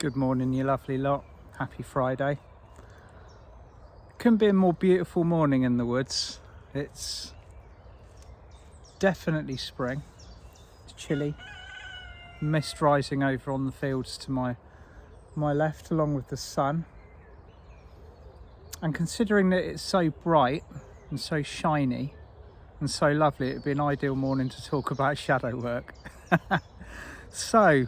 Good morning, you lovely lot. Happy Friday. Couldn't be a more beautiful morning in the woods. It's definitely spring. It's chilly. Mist rising over on the fields to my left, along with the sun. And considering that it's so bright and so shiny and so lovely, it'd be an ideal morning to talk about shadow work. So,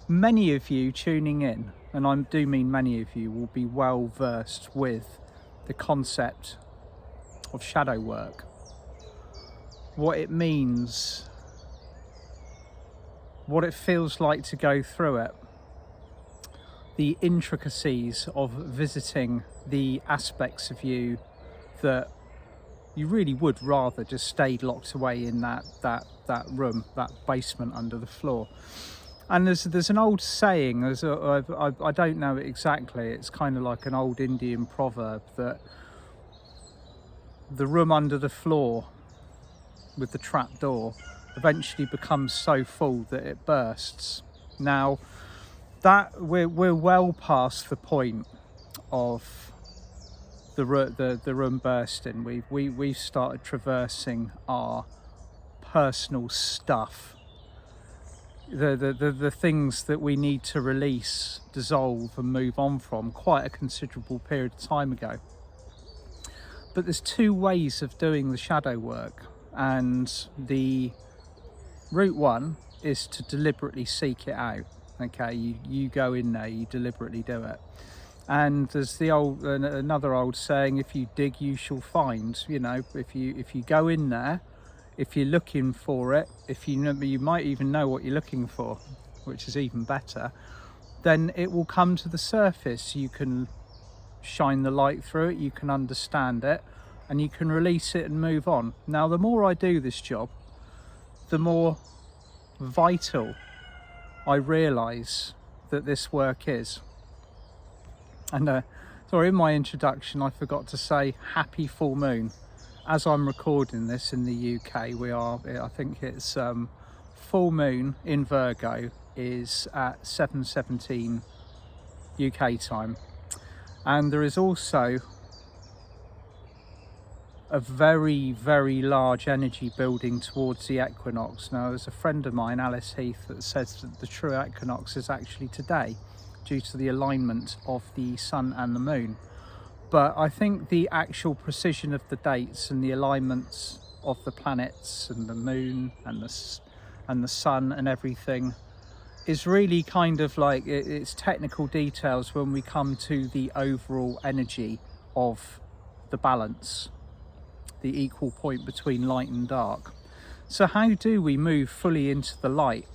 many of you tuning in, and I do mean many of you, will be well versed with the concept of shadow work, what it means, what it feels like to go through it, the intricacies of visiting the aspects of you that you really would rather just stayed locked away in that room, that basement under the floor. And there's an old saying, I don't know it exactly, it's kind of like an old Indian proverb, that the room under the floor with the trap door eventually becomes so full that it bursts. Now, that we're well past the point of the room bursting. We've started traversing our personal stuff, the things that we need to release, dissolve and move on from quite a considerable period of time ago. But there's two ways of doing the shadow work, and the route one is to deliberately seek it out. Okay, you go in there, you deliberately do it. And there's another old saying, if you dig you shall find. You know, if you go in there, if you're looking for it, if you might even know what you're looking for, which is even better, then it will come to the surface. You can shine the light through it, you can understand it, and you can release it and move on. Now, the more I do this job, the more vital I realise that this work is. And sorry, in my introduction I forgot to say happy full moon. As I'm recording this in the UK, I think it's full moon in Virgo is at 7:17 UK time. And there is also a very, very large energy building towards the equinox. Now, there's a friend of mine, Alice Heath, that says that the true equinox is actually today due to the alignment of the sun and the moon. But I think the actual precision of the dates and the alignments of the planets and the moon and the sun and everything is really kind of like it's technical details when we come to the overall energy of the balance, the equal point between light and dark. So how do we move fully into the light?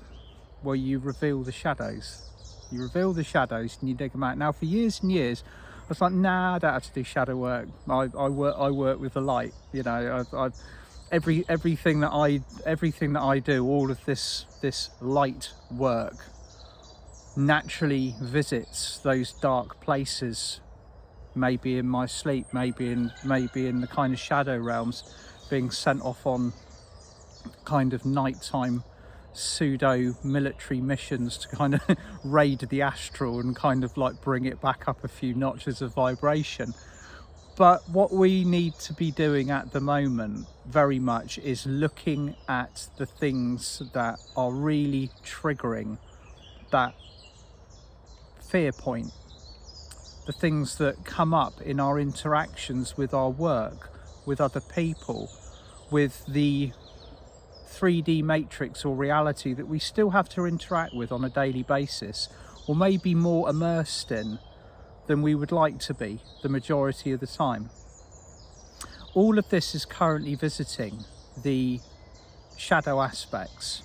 Well, you reveal the shadows. You reveal the shadows and you dig them out. Now, for years and years, I was like, nah, I don't have to do shadow work. I work with the light. You know, everything that I do, all of this light work naturally visits those dark places. Maybe in my sleep, maybe in the kind of shadow realms, being sent off on kind of nighttime pseudo military missions to kind of raid the astral and kind of like bring it back up a few notches of vibration. But what we need to be doing at the moment very much is looking at the things that are really triggering that fear point, the things that come up in our interactions with our work, with other people, with the 3D matrix or reality that we still have to interact with on a daily basis, or maybe more immersed in than we would like to be the majority of the time. All of this is currently visiting the shadow aspects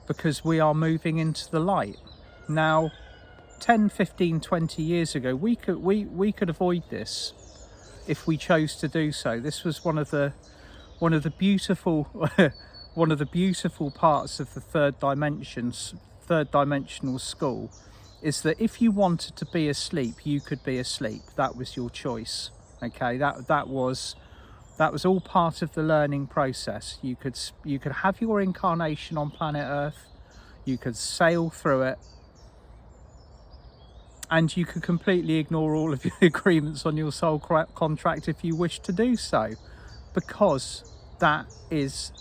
because we are moving into the light. Now, 10, 15, 20 years ago, we could avoid this if we chose to do so. This was one of the beautiful parts of the third dimensional school, is that if you wanted to be asleep, you could be asleep. That was your choice. Okay, that was all part of the learning process. You could have your incarnation on planet Earth, you could sail through it, And you could completely ignore all of your agreements on your soul contract if you wish to do so, because that is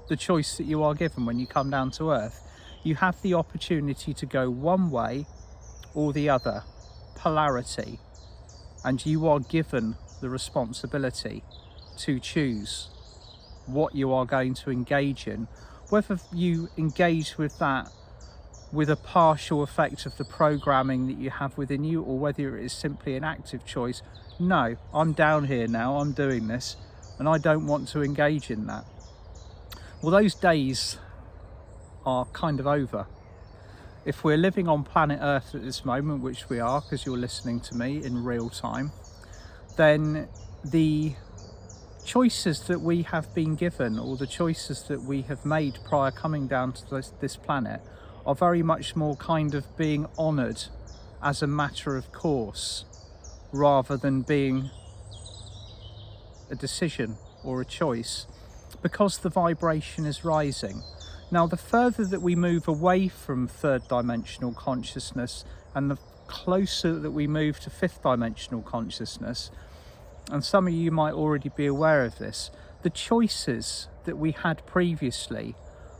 the choice that you are given when you come down to earth. You have the opportunity to go one way or the other, polarity, and you are given the responsibility to choose what you are going to engage in, whether you engage with that with a partial effect of the programming that you have within you, or whether it is simply an active choice. No, I'm down here now, I'm doing this, and I don't want to engage in that. Well, those days are kind of over. If we're living on planet Earth at this moment, which we are, because you're listening to me in real time, then the choices that we have been given, or the choices that we have made prior coming down to this planet, are very much more kind of being honoured as a matter of course, rather than being a decision or a choice, because the vibration is rising. Now, the further that we move away from third dimensional consciousness, and the closer that we move to fifth dimensional consciousness, and some of you might already be aware of this, the choices that we had previously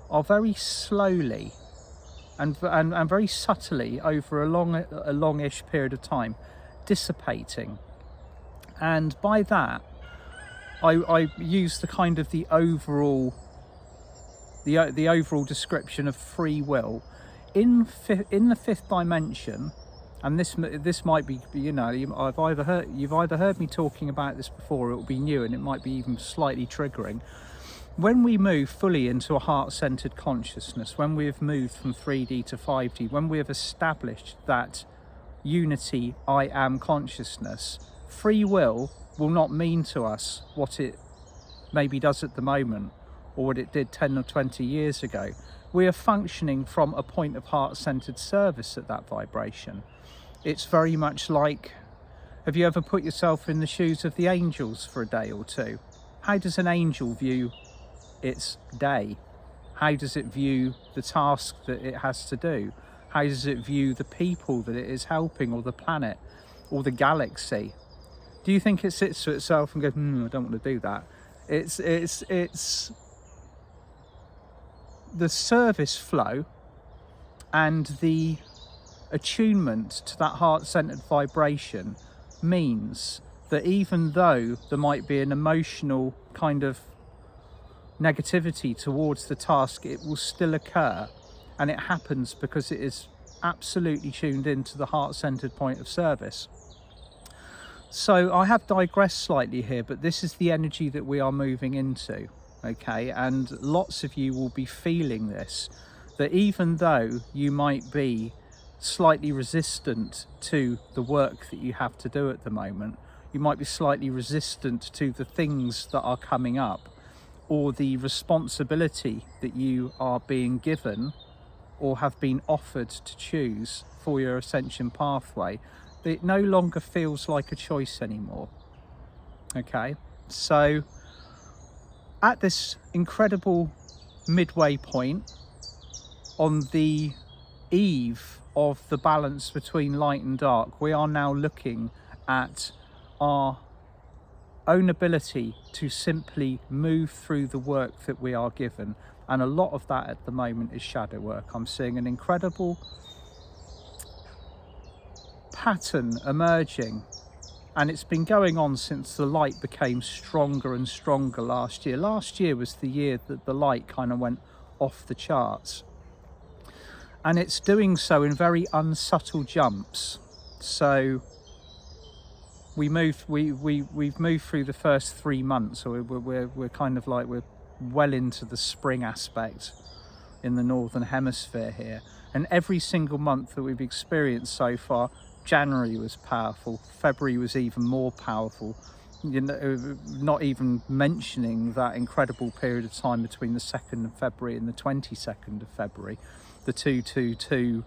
are very slowly and very subtly, over a longish period of time, dissipating. And by that, I use the kind of the overall description of free will in the fifth dimension. And this might be, you've either heard me talking about this before, or it will be new, and it might be even slightly triggering. When we move fully into a heart-centered consciousness, when we have moved from 3D to 5D, when we have established that unity I am consciousness, free will not mean to us what it maybe does at the moment, or what it did 10 or 20 years ago. We are functioning from a point of heart-centered service at that vibration. It's very much like, have you ever put yourself in the shoes of the angels for a day or two? How does an angel view its day? How does it view the task that it has to do? How does it view the people that it is helping, or the planet, or the galaxy? Do you think it sits to itself and goes, I don't want to do that? It's the service flow and the attunement to that heart-centered vibration means that even though there might be an emotional kind of negativity towards the task, it will still occur, and it happens because it is absolutely tuned into the heart-centered point of service. So I have digressed slightly here, but this is the energy that we are moving into, okay? And lots of you will be feeling this, that even though you might be slightly resistant to the work that you have to do at the moment, you might be slightly resistant to the things that are coming up, or the responsibility that you are being given or have been offered to choose for your ascension pathway. It no longer feels like a choice anymore. Okay, so at this incredible midway point, on the eve of the balance between light and dark, we are now looking at our own ability to simply move through the work that we are given, and a lot of that at the moment is shadow work. I'm seeing an incredible pattern emerging, and it's been going on since the light became stronger and stronger last year. Last year was the year that the light kind of went off the charts, and it's doing so in very unsubtle jumps. So we've moved through the first 3 months, so we're kind of like, we're well into the spring aspect in the northern hemisphere here, and every single month that we've experienced so far, January was powerful, February was even more powerful, not even mentioning that incredible period of time between the 2nd of February and the 22nd of February, the 222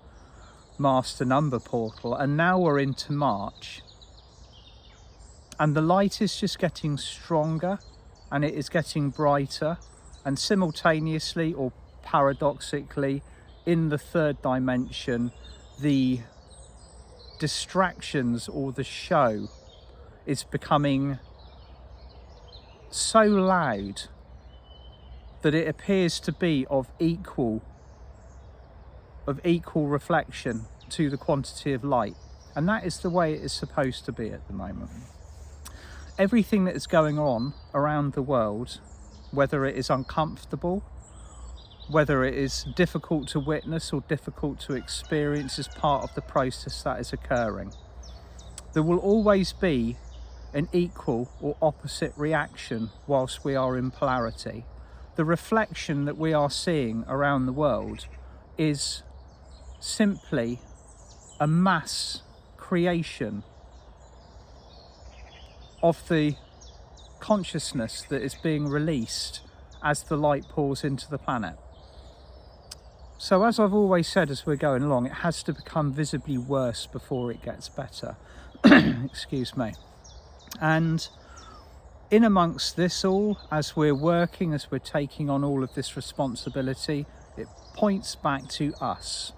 master number portal. And now we're into March, and the light is just getting stronger, and it is getting brighter, and simultaneously, or paradoxically, in the third dimension, the distractions or the show is becoming so loud that it appears to be of equal reflection to the quantity of light. And that is the way it is supposed to be at the moment. Everything that is going on around the world, whether it is uncomfortable, whether it is difficult to witness or difficult to experience, is part of the process that is occurring. There will always be an equal or opposite reaction whilst we are in polarity. The reflection that we are seeing around the world is simply a mass creation of the consciousness that is being released as the light pours into the planet. So as I've always said, as we're going along, it has to become visibly worse before it gets better. Excuse me. And in amongst this all, as we're working, as we're taking on all of this responsibility, it points back to us,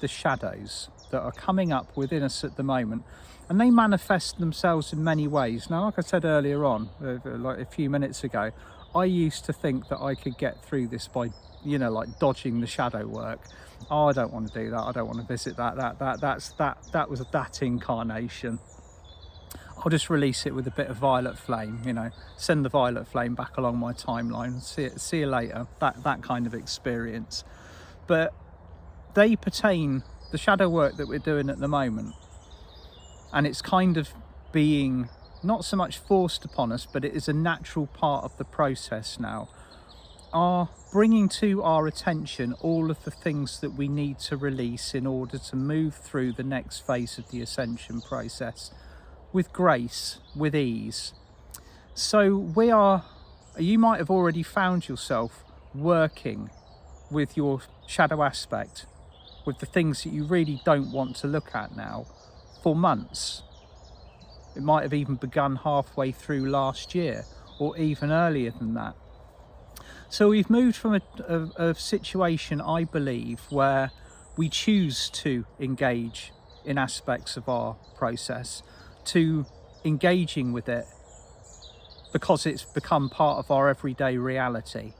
the shadows that are coming up within us at the moment. And they manifest themselves in many ways. Now, like I said earlier on, like a few minutes ago, I used to think that I could get through this by, like dodging the shadow work. Oh, I don't want to do that. I don't want to visit that. That was that incarnation. I'll just release it with a bit of violet flame, send the violet flame back along my timeline. See you later. That kind of experience. But they pertain, the shadow work that we're doing at the moment, and it's kind of being not so much forced upon us, but it is a natural part of the process now, are bringing to our attention all of the things that we need to release in order to move through the next phase of the ascension process with grace, with ease. So you might have already found yourself working with your shadow aspect, with the things that you really don't want to look at now, for months. It might have even begun halfway through last year, or even earlier than that. So we've moved from a situation, I believe, where we choose to engage in aspects of our process, to engaging with it because it's become part of our everyday reality.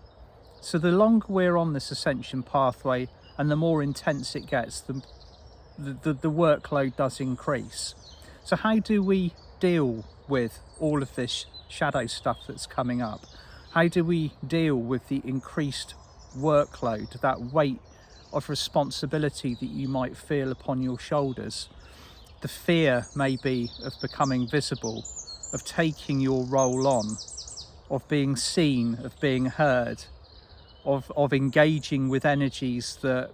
So the longer we're on this ascension pathway and the more intense it gets, the workload does increase. So how do we deal with all of this shadow stuff that's coming up? How do we deal with the increased workload, that weight of responsibility that you might feel upon your shoulders? The fear maybe of becoming visible, of taking your role on, of being seen, of being heard, of engaging with energies that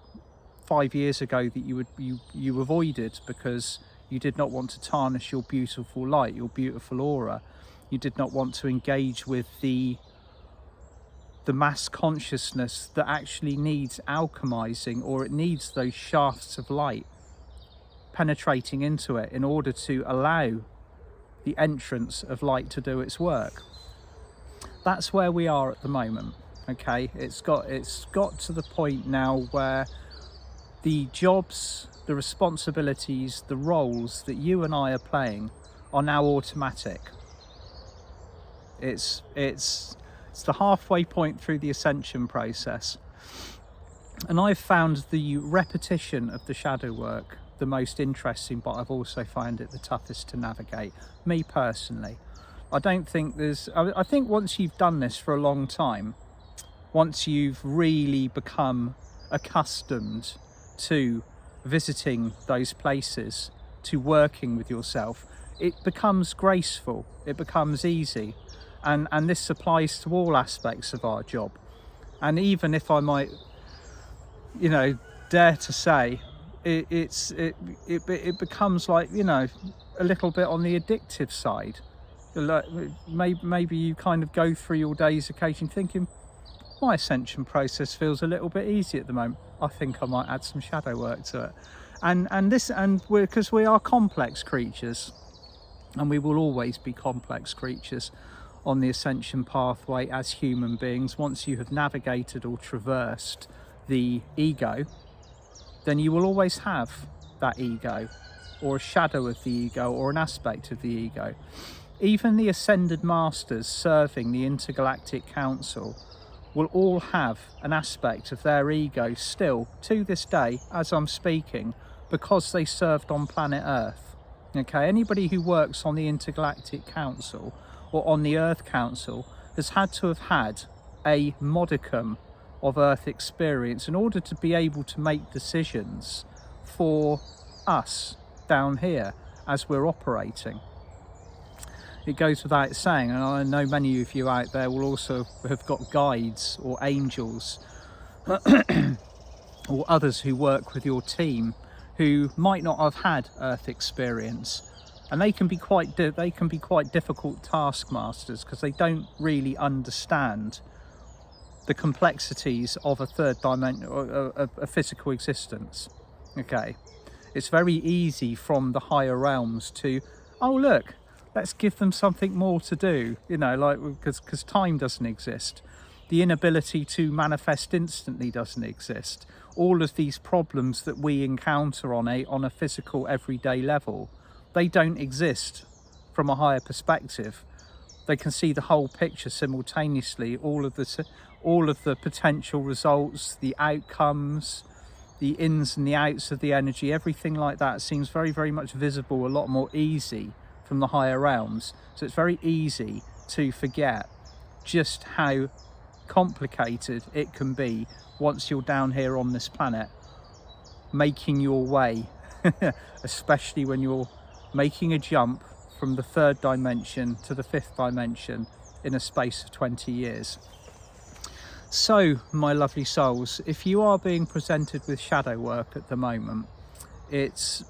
5 years ago that you avoided because you did not want to tarnish your beautiful light, your beautiful aura. You did not want to engage with the mass consciousness that actually needs alchemizing, or it needs those shafts of light penetrating into it in order to allow the entrance of light to do its work. That's where we are at the moment. Okay, it's got to the point now where the jobs, the responsibilities, the roles that you and I are playing are now automatic. It's the halfway point through the ascension process, and I've found the repetition of the shadow work the most interesting, but I've also found it the toughest to navigate, me personally. I don't think I think once you've done this for a long time, once you've really become accustomed to visiting those places, to working with yourself, it becomes graceful, it becomes easy. And this applies to all aspects of our job. And even if I might, dare to say, it becomes like, a little bit on the addictive side. Like maybe you kind of go through your days occasionally thinking, my ascension process feels a little bit easy at the moment. I think I might add some shadow work to it. And because we are complex creatures, and we will always be complex creatures on the ascension pathway as human beings. Once you have navigated or traversed the ego, then you will always have that ego. or a shadow of the ego or an aspect of the ego. Even the ascended masters serving the intergalactic council will all have an aspect of their ego still to this day as I'm speaking, because they served on planet Earth. Okay, anybody who works on the intergalactic council or on the Earth Council has had to have had a modicum of Earth experience in order to be able to make decisions for us down here as we're operating. It goes without saying, and I know many of you out there will also have got guides or angels or others who work with your team who might not have had Earth experience, and they can be quite difficult taskmasters because they don't really understand the complexities of a third dimension, a physical existence. Okay, it's very easy from the higher realms to, oh look, let's give them something more to do, you know, like because time doesn't exist, the inability to manifest instantly doesn't exist. All of these problems that we encounter on a physical everyday level, they don't exist from a higher perspective. They can see the whole picture simultaneously, all of the potential results, the outcomes, the ins and the outs of the energy, everything like that seems very, very much visible, a lot more easy from the higher realms. So it's very easy to forget just how complicated it can be once you're down here on this planet making your way especially when you're making a jump from the third dimension to the fifth dimension in a space of 20 years. So my lovely souls, if you are being presented with shadow work at the moment, it's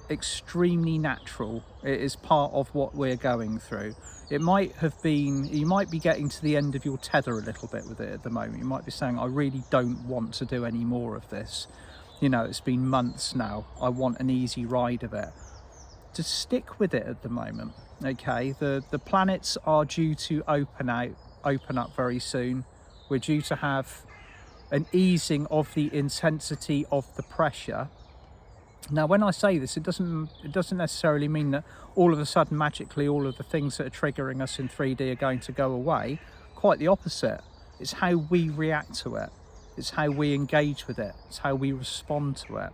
extremely natural. It is part of what we're going through. It might have been, you might be getting to the end of your tether a little bit with it at the moment. You might be saying, I really don't want to do any more of this. You know, it's been months now. I want an easy ride of it. Just stick with it at the moment. Okay, the planets are due to open up very soon. We're due to have an easing of the intensity of the pressure. Now, when I say this, it doesn't necessarily mean that all of a sudden, magically, all of the things that are triggering us in 3D are going to go away. Quite the opposite. It's how we react to it. It's how we engage with it. It's how we respond to it.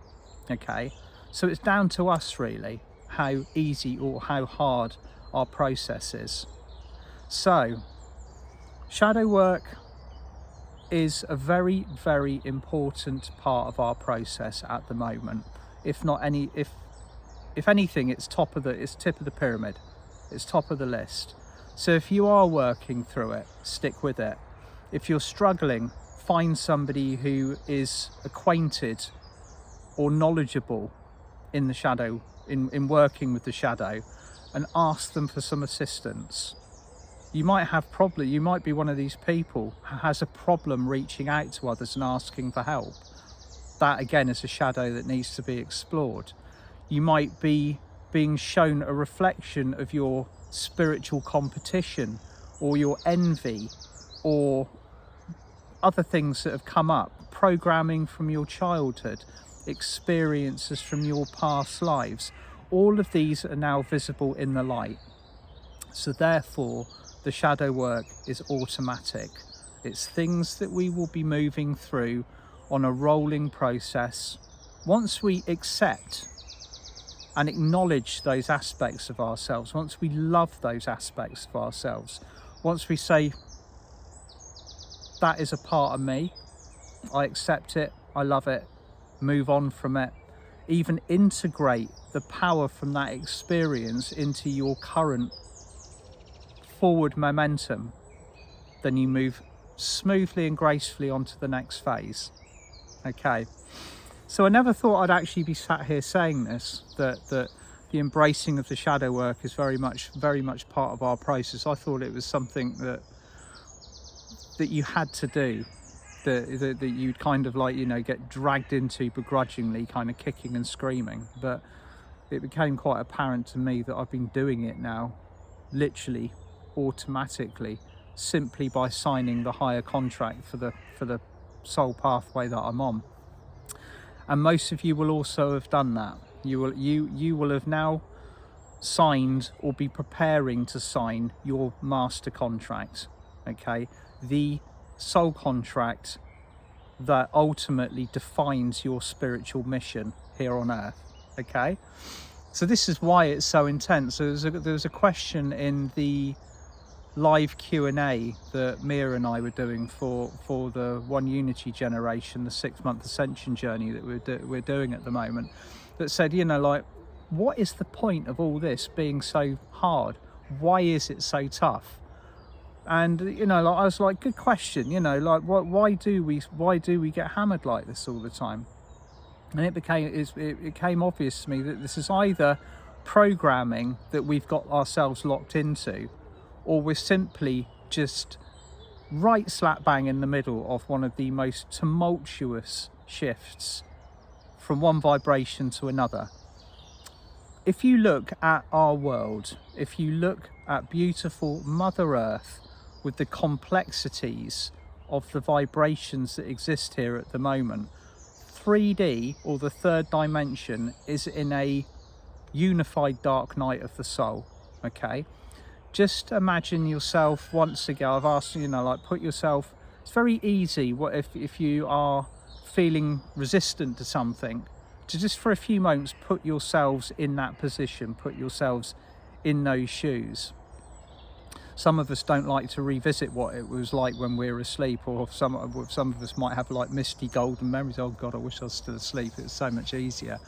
Okay? So it's down to us, really, how easy or how hard our process is. So, shadow work is a very, very important part of our process at the moment. If anything, it's tip of the pyramid. It's top of the list. So if you are working through it, stick with it. If you're struggling, find somebody who is acquainted or knowledgeable in the shadow, in working with the shadow, and ask them for some assistance. You might be one of these people who has a problem reaching out to others and asking for help. That again is a shadow that needs to be explored. You might be being shown a reflection of your spiritual competition or your envy or other things that have come up, programming from your childhood, experiences from your past lives. All of these are now visible in the light. So therefore, the shadow work is automatic. It's things that we will be moving through on a rolling process. Once we accept and acknowledge those aspects of ourselves, once we love those aspects of ourselves, once we say, that is a part of me, I accept it, I love it, move on from it, even integrate the power from that experience into your current forward momentum, then you move smoothly and gracefully onto the next phase. Okay, so I never thought I'd actually be sat here saying this, that the embracing of the shadow work is very much part of our process. I thought it was something that you had to do, that you'd kind of like, you know, get dragged into begrudgingly, kind of kicking and screaming. But it became quite apparent to me that I've been doing it now, literally, automatically, simply by signing the higher contract for the soul pathway that I'm on. And most of you will also have done that. You will have now signed or be preparing to sign your master contract, okay? The soul contract that ultimately defines your spiritual mission here on earth, okay? So this is why it's so intense. So there was a question in the live Q&A that Mia and I were doing for the One Unity generation, the 6-month Ascension journey that we're doing at the moment, that said, you know, like, what is the point of all this being so hard? Why is it so tough? And you know, like, I was like, good question. You know, like, why do we get hammered like this all the time? And it became obvious to me that this is either programming that we've got ourselves locked into, or we're simply just right slap bang in the middle of one of the most tumultuous shifts from one vibration to another. If you look at our world, if you look at beautiful Mother Earth with the complexities of the vibrations that exist here at the moment, 3D, or the third dimension, is in a unified dark night of the soul, okay? Just imagine yourself, once again, I've asked, you know, like, put yourself, it's very easy, what if you are feeling resistant to something, to just for a few moments put yourselves in that position, put yourselves in those shoes. Some of us don't like to revisit what it was like when we were asleep, or some of us might have like misty golden memories. Oh God, I wish I was still asleep. It was so much easier.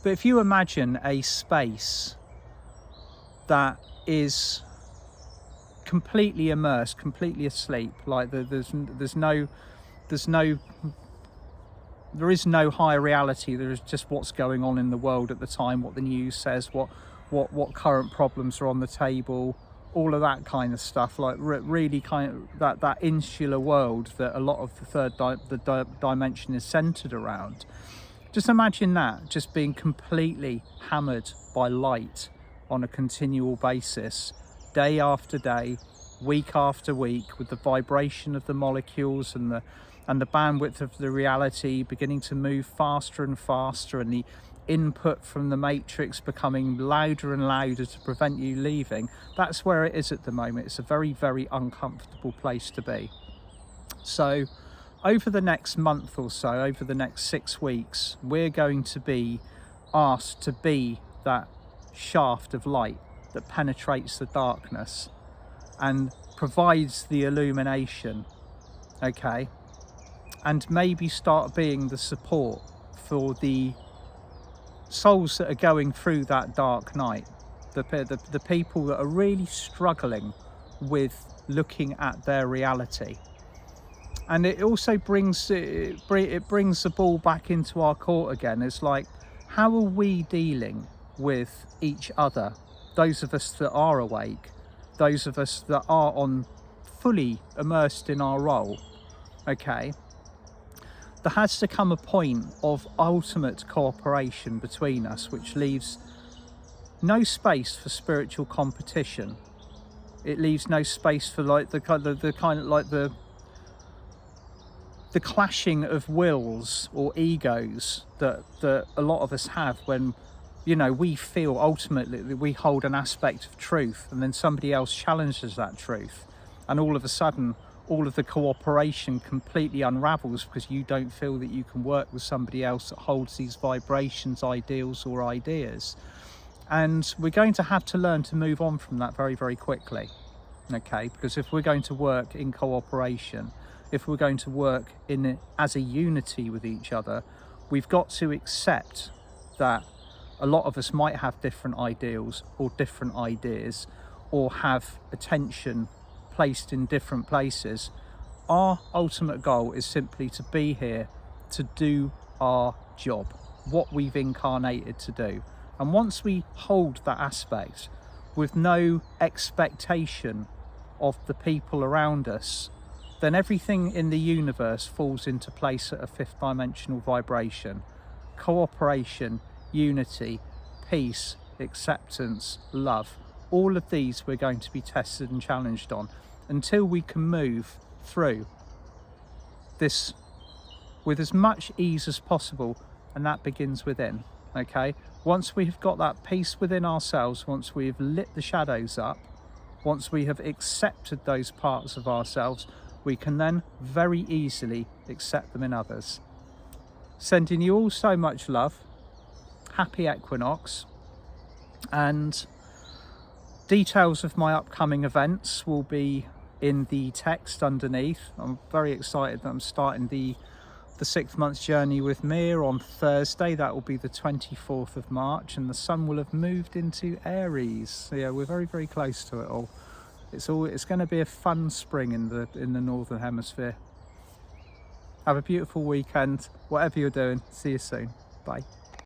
But if you imagine a space that is completely immersed, completely asleep, like there is no higher reality. There is just what's going on in the world at the time, what the news says, what current problems are on the table, all of that kind of stuff. Like really kind of that insular world that a lot of the third dimension is centered around. Just imagine that just being completely hammered by light on a continual basis, day after day, week after week, with the vibration of the molecules and the bandwidth of the reality beginning to move faster and faster, and the input from the matrix becoming louder and louder to prevent you leaving. That's where it is at the moment. It's a very, very uncomfortable place to be. So over the next month or so, over the next 6 weeks, we're going to be asked to be that shaft of light that penetrates the darkness and provides the illumination, okay? And maybe start being the support for the souls that are going through that dark night, the people that are really struggling with looking at their reality. And it also brings the ball back into our court again. It's like, how are we dealing with each other? Those of us that are awake, those of us that are fully immersed in our role, okay? There has to come a point of ultimate cooperation between us, which leaves no space for spiritual competition. It leaves no space for like the clashing of wills or egos that a lot of us have when, you know, we feel ultimately that we hold an aspect of truth, and then somebody else challenges that truth, and all of a sudden all of the cooperation completely unravels because you don't feel that you can work with somebody else that holds these vibrations, ideals or ideas. And we're going to have to learn to move on from that very, very quickly, okay? Because if we're going to work in cooperation, if we're going to work as a unity with each other, we've got to accept that a lot of us might have different ideals or different ideas, or have attention placed in different places. Our ultimate goal is simply to be here to do our job, what we've incarnated to do. And once we hold that aspect with no expectation of the people around us, then everything in the universe falls into place at a 5th dimensional vibration. Cooperation, unity, peace, acceptance, love. All of these we're going to be tested and challenged on until we can move through this with as much ease as possible, and that begins within. Okay, once we've got that peace within ourselves, once we've lit the shadows up, once we have accepted those parts of ourselves, we can then very easily accept them in others. Sending you all so much love. Happy equinox, and details of my upcoming events will be in the text underneath. I'm very excited that I'm starting the 6 months journey with Mia on Thursday. That will be the 24th of March, and the sun will have moved into Aries. So yeah, we're very, very close to it all. It's going to be a fun spring in the northern hemisphere. Have a beautiful weekend, whatever you're doing. See you soon. Bye.